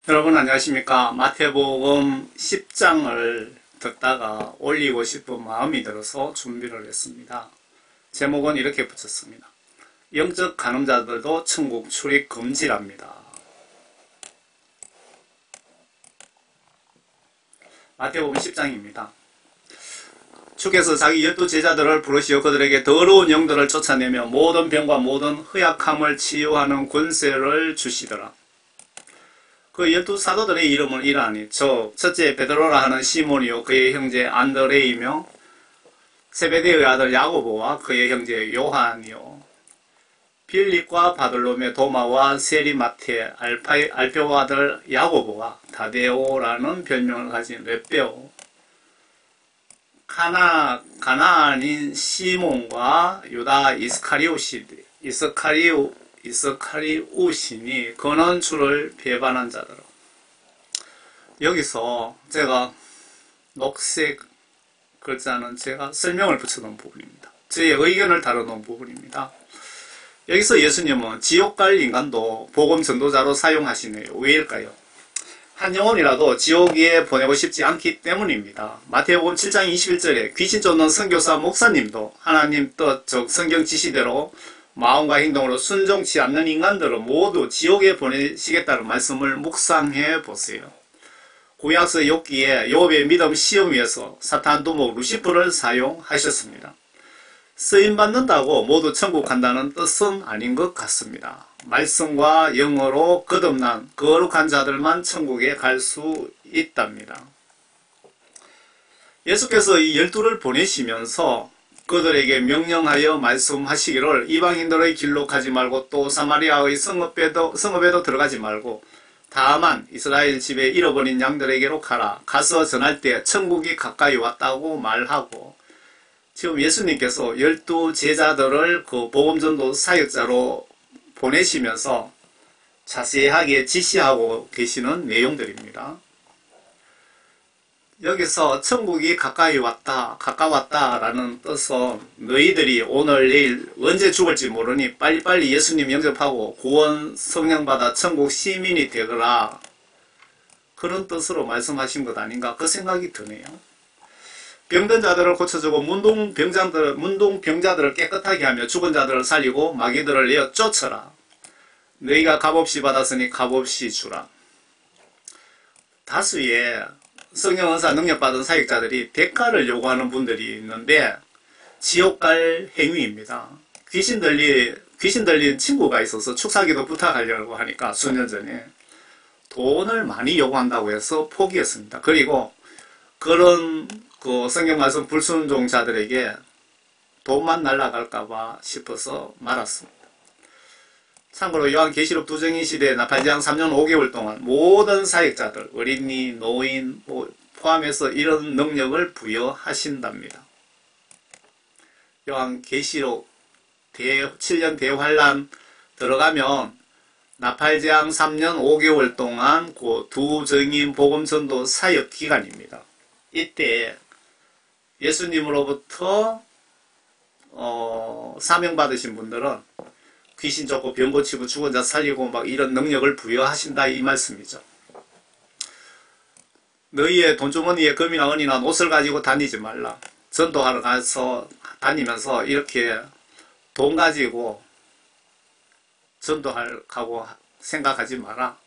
여러분 안녕하십니까. 마태복음 10장을 듣다가 올리고 싶은 마음이 들어서 준비를 했습니다. 제목은 이렇게 붙였습니다. 영적 간음자들도 천국 출입 금지랍니다. 마태복음 10장입니다. 주께서 자기 12제자들을 부르시어 그들에게 더러운 영들을 쫓아내며 모든 병과 모든 허약함을 치유하는 권세를 주시더라. 그 12사도들의 이름은 이러하니 첫째 베드로라 하는 시몬이요 그의 형제 안드레이며 세베대의 아들 야고보와 그의 형제 요한이요 빌립과 바돌로메 도마와 세리마테 알페오 아들 야고보와 다데오라는 별명을 가진 렛베오 가나안인 시몬과 유다 이스카리오시니 그는 주를 배반한 자들. 여기서 제가 녹색 글자는 제가 설명을 붙여놓은 부분입니다. 저의 의견을 다뤄놓은 부분입니다. 여기서 예수님은 지옥 갈 인간도 복음 전도자로 사용하시네요. 왜일까요? 한 영혼이라도 지옥에 보내고 싶지 않기 때문입니다. 마태복음 7장 21절에 귀신 쫓는 선교사 목사님도 하나님 뜻 즉 성경 지시대로 마음과 행동으로 순종치 않는 인간들은 모두 지옥에 보내시겠다는 말씀을 묵상해 보세요. 구약서 욥기에 욥의 믿음 시험 위에서 사탄 두목 루시퍼를 사용하셨습니다. 쓰임받는다고 모두 천국 간다는 뜻은 아닌 것 같습니다. 말씀과 영어로 거듭난 거룩한 자들만 천국에 갈 수 있답니다. 예수께서 이 12를 보내시면서 그들에게 명령하여 말씀하시기를 이방인들의 길로 가지 말고 또 사마리아의 성읍에도 들어가지 말고 다만 이스라엘 집에 잃어버린 양들에게로 가서 전할 때 천국이 가까이 왔다고 말하고 지금 예수님께서 12제자들을 그 복음전도 사역자로 보내시면서 자세하게 지시하고 계시는 내용들입니다. 여기서 천국이 가까웠다라는 뜻은 너희들이 오늘 내일 언제 죽을지 모르니 빨리빨리 예수님 영접하고 구원 성령 받아 천국 시민이 되거라 그런 뜻으로 말씀하신 것 아닌가 그 생각이 드네요. 병든 자들을 고쳐주고 문둥병자들을 깨끗하게 하며 죽은 자들을 살리고 마귀들을 내어 쫓아라. 너희가 값없이 받았으니 값없이 주라. 다수의 성령 은사 능력 받은 사역자들이 대가를 요구하는 분들이 있는데 지옥 갈 행위입니다. 귀신 들린 친구가 있어서 축사기도 부탁하려고 하니까 수년 전에 돈을 많이 요구한다고 해서 포기했습니다. 그리고 그런 성경 말씀 불순종자들에게 돈만 날아갈까봐 싶어서 말았습니다. 참고로 요한계시록 두정인 시대에 나팔제왕 3년 5개월 동안 모든 사역자들, 어린이, 노인 포함해서 이런 능력을 부여하신답니다. 요한계시록 7년 대환란 들어가면 나팔제왕 3년 5개월 동안 그 두정인 복음전도 사역 기간입니다. 이때 예수님으로부터 사명 받으신 분들은 귀신 쫓고 병 고치고 죽은 자 살리고 막 이런 능력을 부여하신다 이 말씀이죠. 너희의 돈주머니에 금이나 은이나 옷을 가지고 다니지 말라. 전도하러 가서 다니면서 이렇게 돈 가지고 전도하고 생각하지 마라.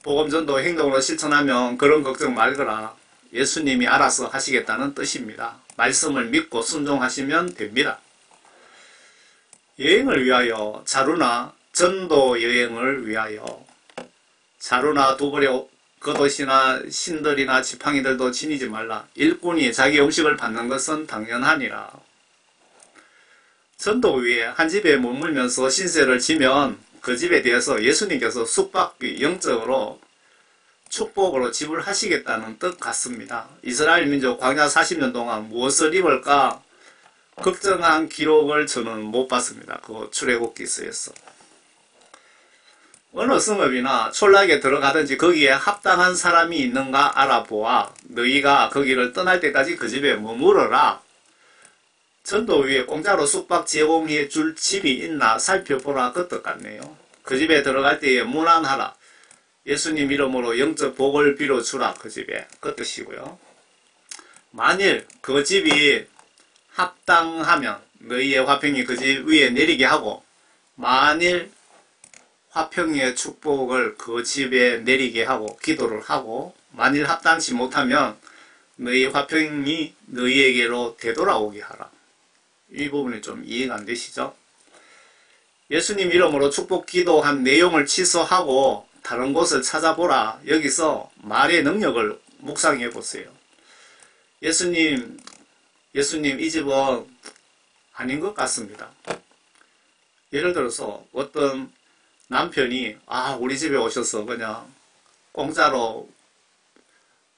복음전도 행동으로 실천하면 그런 걱정 말거라. 예수님이 알아서 하시겠다는 뜻입니다. 말씀을 믿고 순종하시면 됩니다. 여행을 위하여 자루나 전도 여행을 위하여 자루나 두벌의 겉옷이나 신들이나 지팡이들도 지니지 말라. 일꾼이 자기 음식을 받는 것은 당연하니라. 전도 위에 한 집에 머물면서 신세를 지면 그 집에 대해서 예수님께서 숙박비 영적으로 축복으로 지불하시겠다는 뜻 같습니다. 이스라엘 민족 광야 40년 동안 무엇을 입을까 걱정한 기록을 저는 못 봤습니다. 그 출애굽기서에서. 어느 성읍이나 촌락에 들어가든지 거기에 합당한 사람이 있는가 알아보아 너희가 거기를 떠날 때까지 그 집에 머무르라. 전도 위에 공짜로 숙박 제공해 줄 집이 있나 살펴보라 그 뜻 같네요. 그 집에 들어갈 때에 문안하라. 예수님 이름으로 영적 복을 빌어주라 그 집에, 그 뜻이고요. 만일 그 집이 합당하면 너희의 화평이 그 집 위에 내리게 하고, 만일 화평의 축복을 그 집에 내리게 하고 기도를 하고, 만일 합당치 못하면 너희 화평이 너희에게로 되돌아오게 하라. 이 부분이 좀 이해가 안 되시죠? 예수님 이름으로 축복 기도한 내용을 취소하고 다른 곳을 찾아보라. 여기서 말의 능력을 묵상해 보세요. 예수님 이 집은 아닌 것 같습니다. 예를 들어서 어떤 남편이 우리 집에 오셔서 그냥 공짜로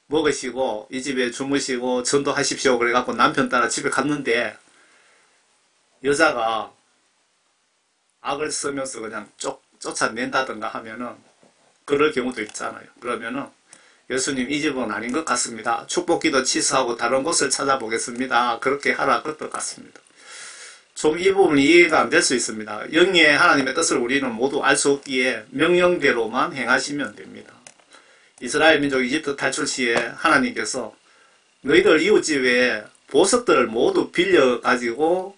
먹으시고 이 집에 주무시고 전도하십시오 그래갖고 남편 따라 집에 갔는데 여자가 악을 쓰면서 그냥 쫓아낸다든가 하면은 그럴 경우도 있잖아요. 그러면은 예수님 이 집은 아닌 것 같습니다. 축복기도 취소하고 다른 곳을 찾아보겠습니다. 그렇게 하라 그 뜻 같습니다. 좀 이 부분이 이해가 안 될 수 있습니다. 영의 하나님의 뜻을 우리는 모두 알 수 없기에 명령대로만 행하시면 됩니다. 이스라엘 민족 이집트 탈출 시에 하나님께서 너희들 이웃집에 보석들을 모두 빌려 가지고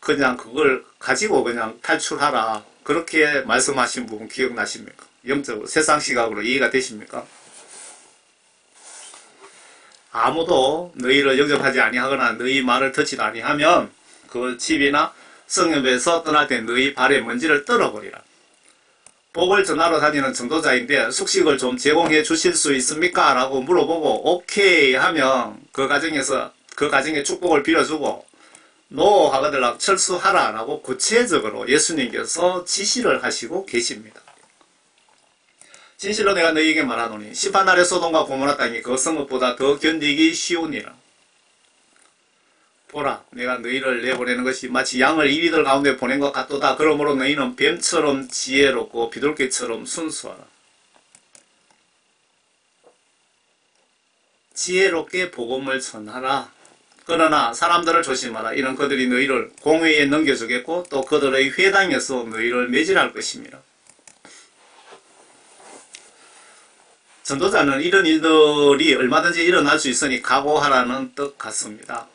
그냥 그걸 가지고 그냥 탈출하라. 그렇게 말씀하신 부분 기억나십니까? 영적으로 세상 시각으로 이해가 되십니까? 아무도 너희를 영접하지 아니하거나 너희 말을 듣지도 아니하면 그 집이나 성읍에서 떠날 때 너희 발에 먼지를 떨어버리라. 복을 전하러 다니는 전도자인데 숙식을 좀 제공해 주실 수 있습니까? 라고 물어보고 오케이 하면 그 가정에 축복을 빌어주고 노 하거들라 철수하라 라고 구체적으로 예수님께서 지시를 하시고 계십니다. 진실로 내가 너희에게 말하노니 심판날에 소돔과 고모라 땅이 그 성읍보다 더 견디기 쉬우니라. 보라, 내가 너희를 내보내는 것이 마치 양을 이리들 가운데 보낸 것 같도다. 그러므로 너희는 뱀처럼 지혜롭고 비둘기처럼 순수하라. 지혜롭게 복음을 전하라. 그러나 사람들을 조심하라. 이는 그들이 너희를 공회에 넘겨주겠고 또 그들의 회당에서 너희를 매질할 것입니다. 전도자는 이런 일들이 얼마든지 일어날 수 있으니 각오하라는 뜻 같습니다.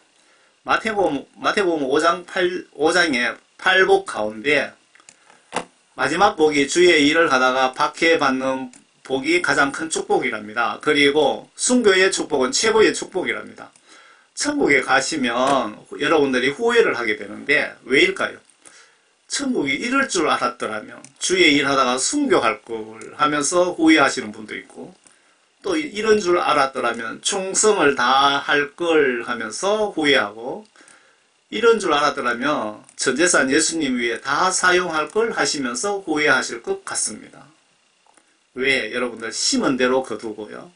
마태복음 5장의 8복 가운데 마지막 복이 주의 일을 하다가 박해받는 복이 가장 큰 축복이랍니다. 그리고 순교의 축복은 최고의 축복이랍니다. 천국에 가시면 여러분들이 후회를 하게 되는데 왜일까요? 천국이 이럴 줄 알았더라면 주의 일 하다가 순교할 걸 하면서 후회하시는 분도 있고 또 이런 줄 알았더라면 충성을 다할 걸 하면서 후회하고 이런 줄 알았더라면 전재산 예수님 위에 다 사용할 걸 하시면서 후회하실 것 같습니다. 왜? 여러분들 심은 대로 거두고요.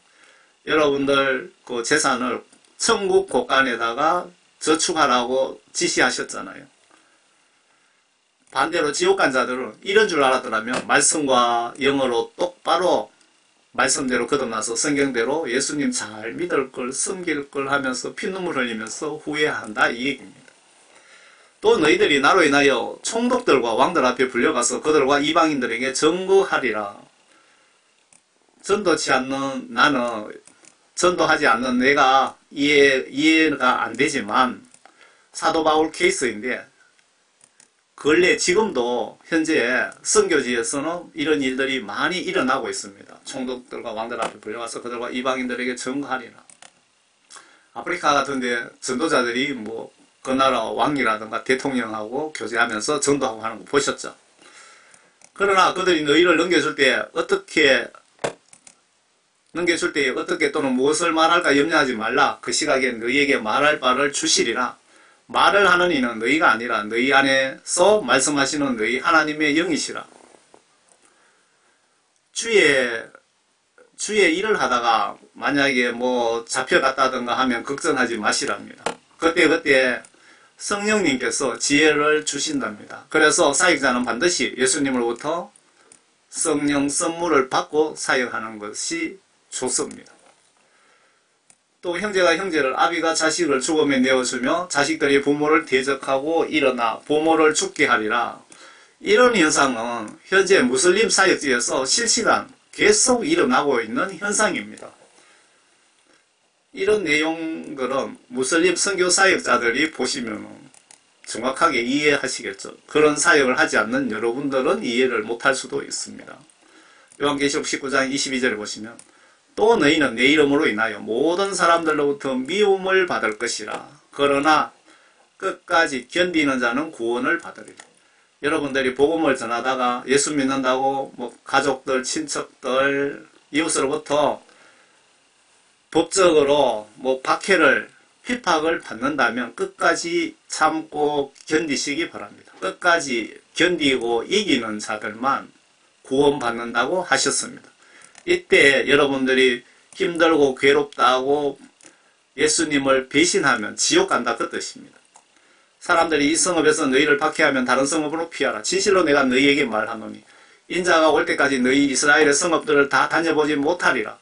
여러분들 그 재산을 천국 곳간에다가 저축하라고 지시하셨잖아요. 반대로 지옥 간 자들은 이런 줄 알았더라면 말씀과 영어로 똑바로 말씀대로 거듭나서 성경대로 예수님 잘 믿을 걸 섬길 걸 하면서 피눈물 흘리면서 후회한다 이 얘기입니다. 또 너희들이 나로 인하여 총독들과 왕들 앞에 불려가서 그들과 이방인들에게 증거하리라. 전도하지 않는 내가 이해가 안 되지만 사도 바울 케이스인데 근래 지금도 현재 선교지에서는 이런 일들이 많이 일어나고 있습니다. 총독들과 왕들 앞에 불려가서 그들과 이방인들에게 증거하리라. 아프리카 같은데 전도자들이 그 나라 왕이라든가 대통령하고 교제하면서 전도하고 하는 거 보셨죠? 그러나 그들이 너희를 넘겨줄 때 어떻게 또는 무엇을 말할까 염려하지 말라. 그 시각에 너희에게 말할 바를 주시리라. 말을 하는 이는 너희가 아니라 너희 안에서 말씀하시는 너희 하나님의 영이시라. 주의 일을 하다가 만약에 잡혀갔다든가 하면 걱정하지 마시랍니다. 그때 성령님께서 지혜를 주신답니다. 그래서 사역자는 반드시 예수님으로부터 성령 선물을 받고 사역하는 것이 좋습니다. 또 형제가 형제를, 아비가 자식을 죽음에 내어주며 자식들이 부모를 대적하고 일어나 부모를 죽게 하리라. 이런 현상은 현재 무슬림 사역지에서 실시간 계속 일어나고 있는 현상입니다. 이런 내용들은 무슬림 선교 사역자들이 보시면 정확하게 이해하시겠죠. 그런 사역을 하지 않는 여러분들은 이해를 못할 수도 있습니다. 요한계시록 19장 22절에 보시면 또 너희는 내 이름으로 인하여 모든 사람들로부터 미움을 받을 것이라. 그러나 끝까지 견디는 자는 구원을 받으리라. 여러분들이 복음을 전하다가 예수 믿는다고 가족들, 친척들, 이웃으로부터 법적으로 박해를, 핍박을 받는다면 끝까지 참고 견디시기 바랍니다. 끝까지 견디고 이기는 자들만 구원받는다고 하셨습니다. 이때 여러분들이 힘들고 괴롭다고 예수님을 배신하면 지옥 간다 그 뜻입니다. 사람들이 이 성읍에서 너희를 박해하면 다른 성읍으로 피하라. 진실로 내가 너희에게 말하노니 인자가 올 때까지 너희 이스라엘의 성읍들을 다 다녀보지 못하리라.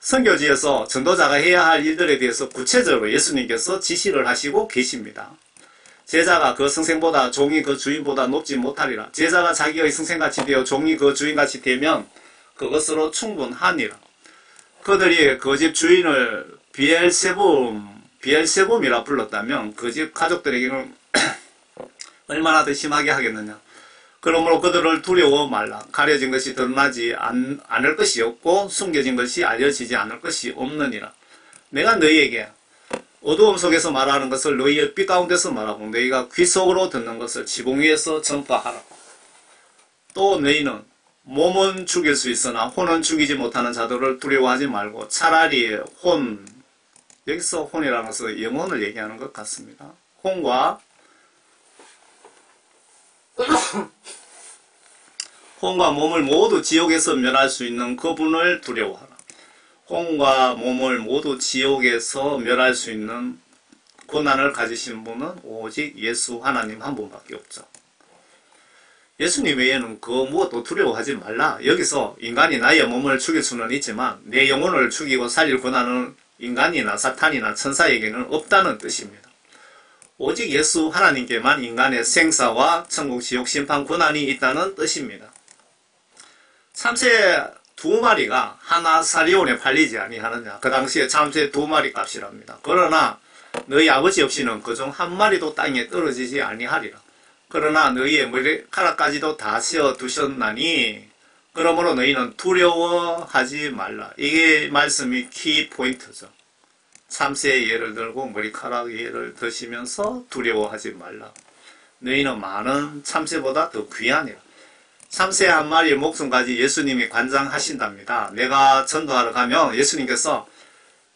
선교지에서 전도자가 해야 할 일들에 대해서 구체적으로 예수님께서 지시를 하시고 계십니다. 제자가 그 선생보다 종이 그 주인보다 높지 못하리라. 제자가 자기의 선생같이 되어 종이 그 주인같이 되면 그것으로 충분하니라. 그들이 그 집 주인을 비엘세붐이라 불렀다면 그 집 가족들에게는 얼마나 더 심하게 하겠느냐. 그러므로 그들을 두려워 말라. 가려진 것이 드러나지 않을 것이 없고 숨겨진 것이 알려지지 않을 것이 없느니라. 내가 너희에게 어두움 속에서 말하는 것을 너희의 빛 가운데서 말하고 너희가 귀 속으로 듣는 것을 지붕 위에서 전파하라. 또 너희는 몸은 죽일 수 있으나 혼은 죽이지 못하는 자들을 두려워하지 말고 차라리 여기서 혼이라는 것은 영혼을 얘기하는 것 같습니다. 혼과 몸을 모두 지옥에서 멸할 수 있는 그분을 두려워하라. 혼과 몸을 모두 지옥에서 멸할 수 있는 고난을 가지신 분은 오직 예수 하나님 한 분밖에 없죠. 예수님 외에는 그 무엇도 두려워하지 말라. 여기서 인간이 나의 몸을 죽일 수는 있지만 내 영혼을 죽이고 살릴 권한은 인간이나 사탄이나 천사에게는 없다는 뜻입니다. 오직 예수 하나님께만 인간의 생사와 천국 지옥 심판 권한이 있다는 뜻입니다. 참새 2마리가 하나 사리온에 팔리지 아니하느냐. 그 당시에 참새 2마리 값이랍니다. 그러나 너희 아버지 없이는 그중 1마리도 땅에 떨어지지 아니하리라. 그러나 너희의 머리카락까지도 다 세어 두셨나니 그러므로 너희는 두려워하지 말라. 이게 말씀이 키포인트죠. 참새의 예를 들고 머리카락 예를 드시면서 두려워하지 말라. 너희는 많은 참새보다 더 귀하니라. 참새 1마리의 목숨까지 예수님이 관장하신답니다. 내가 전도하러 가면 예수님께서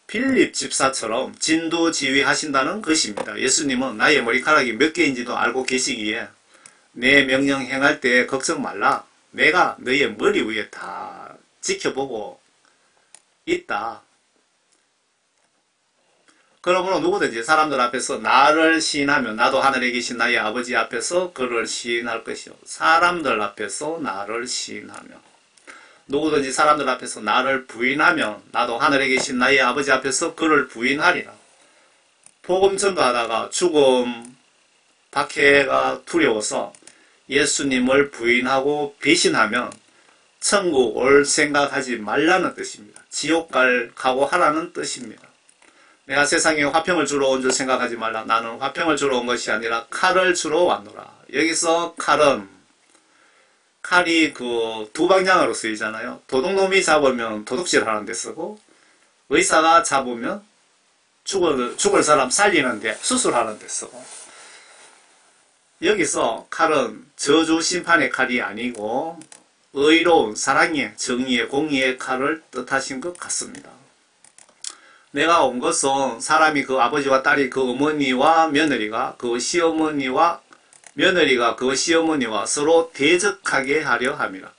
빌립 집사처럼 진두지휘하신다는 것입니다. 예수님은 나의 머리카락이 몇 개인지도 알고 계시기에 내 명령 행할 때 걱정 말라. 내가 너의 머리 위에 다 지켜보고 있다. 그러므로 누구든지 사람들 앞에서 나를 시인하면 나도 하늘에 계신 나의 아버지 앞에서 그를 시인할 것이요. 사람들 앞에서 나를 시인하며 누구든지 사람들 앞에서 나를 부인하면 나도 하늘에 계신 나의 아버지 앞에서 그를 부인하리라. 복음 전도하다가 죽음, 박해가 두려워서 예수님을 부인하고 배신하면 천국 올 생각하지 말라는 뜻입니다. 지옥 갈 각오하라는 뜻입니다. 내가 세상에 화평을 주러 온 줄 생각하지 말라. 나는 화평을 주러 온 것이 아니라 칼을 주러 왔노라. 여기서 칼이 그 두 방향으로 쓰이잖아요. 도둑놈이 잡으면 도둑질 하는데 쓰고 의사가 잡으면 죽을 사람 살리는데 수술하는데 쓰고 여기서 칼은 저주 심판의 칼이 아니고 의로운 사랑의 정의의 공의의 칼을 뜻하신 것 같습니다. 내가 온 것은 사람이 그 아버지와 딸이 그 어머니와 며느리가 그 시어머니와 며느리가 그 시어머니와 서로 대적하게 하려 함이라.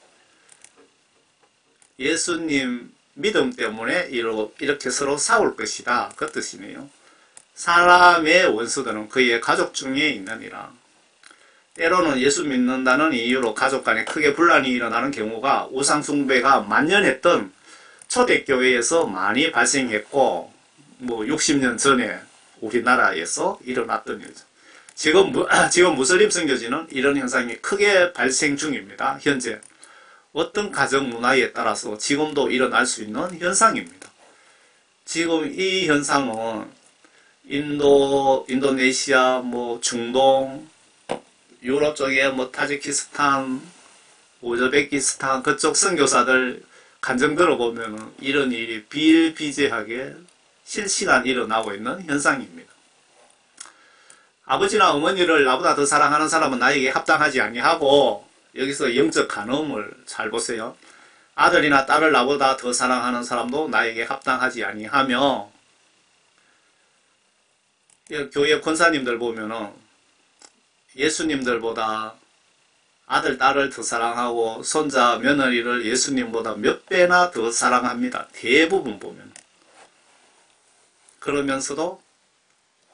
예수님 믿음 때문에 이렇게 서로 싸울 것이다. 그 뜻이네요. 사람의 원수들은 그의 가족 중에 있느니라. 때로는 예수 믿는다는 이유로 가족 간에 크게 분란이 일어나는 경우가 우상숭배가 만연했던 초대교회에서 많이 발생했고 60년 전에 우리나라에서 일어났던 일이죠. 지금 무슬림 선교지는 이런 현상이 크게 발생 중입니다. 현재 어떤 가정 문화에 따라서 지금도 일어날 수 있는 현상입니다. 지금 이 현상은 인도네시아, 중동, 유럽 쪽에 타지키스탄, 우즈베키스탄 그쪽 선교사들 간증 들어보면 이런 일이 비일비재하게 실시간 일어나고 있는 현상입니다. 아버지나 어머니를 나보다 더 사랑하는 사람은 나에게 합당하지 아니하고, 여기서 영적 간음을 잘 보세요. 아들이나 딸을 나보다 더 사랑하는 사람도 나에게 합당하지 아니하며, 교회 권사님들 보면은 예수님들보다 아들, 딸을 더 사랑하고 손자, 며느리를 예수님보다 몇 배나 더 사랑합니다. 대부분 보면. 그러면서도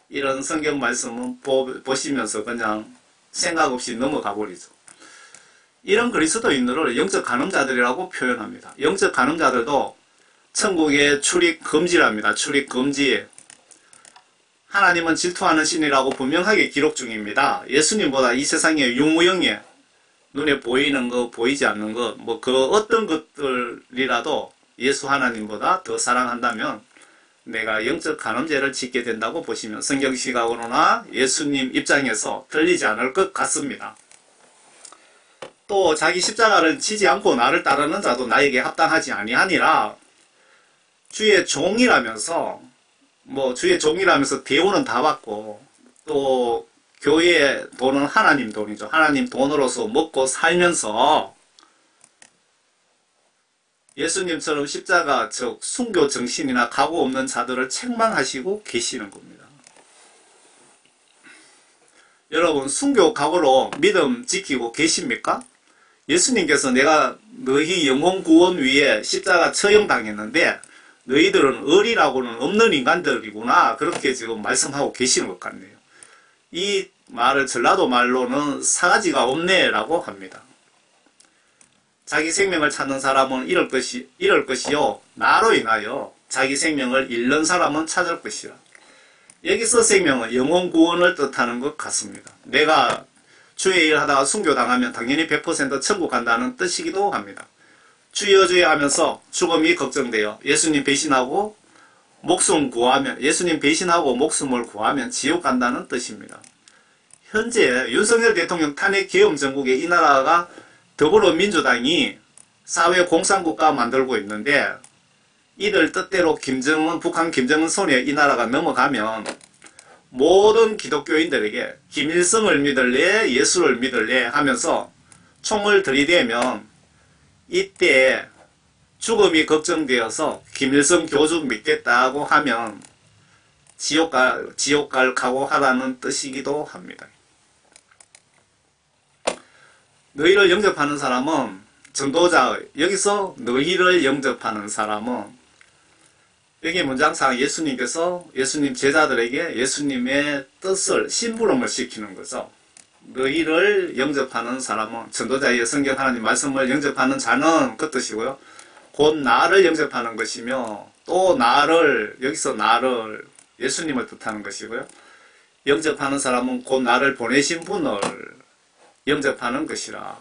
이런 성경 말씀은 보시면서 그냥 생각 없이 넘어가 버리죠. 이런 그리스도인들을 영적 간음자들이라고 표현합니다. 영적 간음자들도 천국에 출입 금지랍니다. 출입 금지. 하나님은 질투하는 신이라고 분명하게 기록 중입니다. 예수님보다 이 세상에 유무영예, 눈에 보이는 거, 보이지 않는 것, 그 어떤 것들이라도 예수 하나님보다 더 사랑한다면 내가 영적 간음죄를 짓게 된다고 보시면 성경 시각으로나 예수님 입장에서 틀리지 않을 것 같습니다. 또 자기 십자가를 지지 않고 나를 따르는 자도 나에게 합당하지 아니하니라. 주의 종이라면서 주의 종이라면서 대우는 다 받고, 또 교회 돈은 하나님 돈이죠. 하나님 돈으로서 먹고 살면서 예수님처럼 십자가, 즉 순교 정신이나 각오 없는 자들을 책망하시고 계시는 겁니다. 여러분, 순교 각오로 믿음 지키고 계십니까? 예수님께서 내가 너희 영혼 구원 위에 십자가 처형당했는데 너희들은 의리라고는 없는 인간들이구나, 그렇게 지금 말씀하고 계시는 것 같네요. 이 말을 전라도 말로는 사가지가 없네 라고 합니다. 자기 생명을 찾는 사람은 잃을 것이요 나로 인하여 자기 생명을 잃는 사람은 찾을 것이라. 여기서 생명은 영혼 구원을 뜻하는 것 같습니다. 내가 주의 일 하다가 순교당하면 당연히 100% 천국 간다는 뜻이기도 합니다. 주여 주여 하면서 죽음이 걱정되어 예수님 배신하고 목숨을 구하면 지옥 간다는 뜻입니다. 현재 윤석열 대통령 탄핵 계엄 정국에 이 나라가 더불어민주당이 사회공산국가 만들고 있는데, 이들 뜻대로 북한 김정은 손에 이 나라가 넘어가면 모든 기독교인들에게 김일성을 믿을래 예수를 믿을래 하면서 총을 들이대면 이때 죽음이 걱정되어서 김일성 교주 믿겠다고 하면 지옥 갈 각오하라는 뜻이기도 합니다. 너희를 영접하는 사람은 전도자, 여기서 너희를 영접하는 사람은, 여기 문장상 예수님께서 예수님 제자들에게 예수님의 뜻을 심부름을 시키는 거죠. 너희를 영접하는 사람은, 전도자의 성경 하나님 말씀을 영접하는 자는 그 뜻이고요. 곧 나를 영접하는 것이며, 또 여기서 나를, 예수님을 뜻하는 것이고요. 영접하는 사람은 곧 나를 보내신 분을 영접하는 것이라.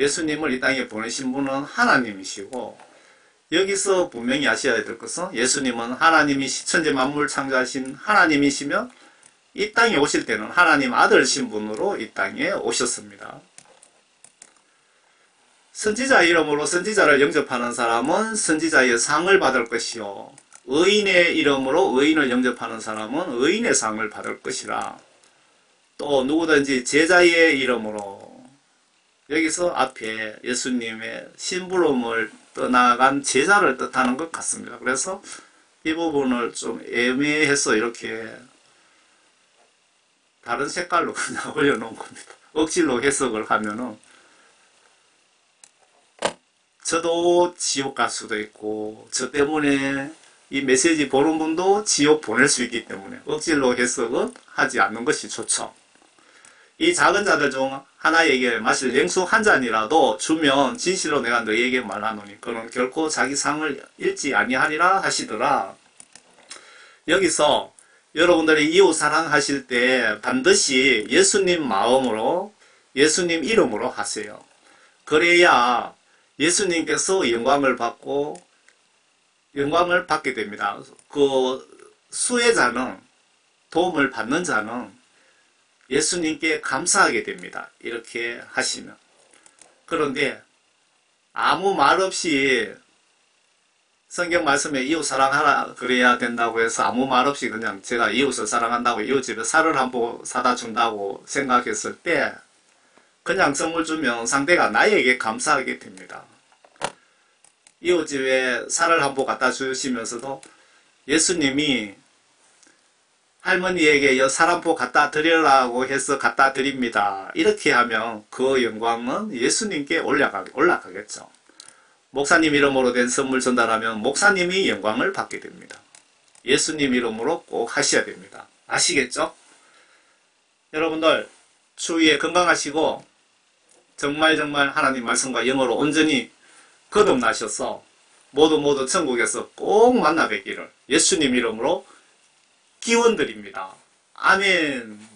예수님을 이 땅에 보내신 분은 하나님이시고, 여기서 분명히 아셔야 될 것은 예수님은 천지 만물 창조하신 하나님이시며 이 땅에 오실 때는 하나님 아들 신분으로 이 땅에 오셨습니다. 선지자 이름으로 선지자를 영접하는 사람은 선지자의 상을 받을 것이요, 의인의 이름으로 의인을 영접하는 사람은 의인의 상을 받을 것이라. 또 누구든지 제자의 이름으로, 여기서 앞에 예수님의 심부름을 떠나간 제자를 뜻하는 것 같습니다. 그래서 이 부분을 좀 애매해서 이렇게 다른 색깔로 그냥 올려놓은 겁니다. 억지로 해석을 하면은 저도 지옥 갈 수도 있고, 저 때문에 이 메시지 보는 분도 지옥 보낼 수 있기 때문에 억지로 해석은 하지 않는 것이 좋죠. 이 작은 자들 중 하나에게 마실 냉수 한 잔이라도 주면 진실로 내가 너희에게 말하노니 그는 결코 자기 상을 잃지 아니하리라 하시더라. 여기서 여러분들이 이웃 사랑하실 때 반드시 예수님 마음으로, 예수님 이름으로 하세요. 그래야 예수님께서 영광을 받게 됩니다. 그 수혜자는, 도움을 받는 자는 예수님께 감사하게 됩니다. 이렇게 하시면. 그런데 아무 말 없이 성경 말씀에 이웃 사랑하라 그래야 된다고 해서 아무 말 없이 그냥 제가 이웃을 사랑한다고 이웃집에 쌀을 한 포 사다 준다고 생각했을 때 그냥 선물 주면 상대가 나에게 감사하게 됩니다. 이웃집에 쌀을 한 포 갖다 주시면서도 예수님이 할머니에게 쌀 한 포 갖다 드리라고 해서 갖다 드립니다. 이렇게 하면 그 영광은 예수님께 올라가겠죠. 목사님 이름으로 된 선물 전달하면 목사님이 영광을 받게 됩니다. 예수님 이름으로 꼭 하셔야 됩니다. 아시겠죠? 여러분들 추위에 건강하시고 정말 하나님 말씀과 영어로 온전히 거듭나셔서 모두 천국에서 꼭 만나 뵙기를 예수님 이름으로 기원드립니다. 아멘.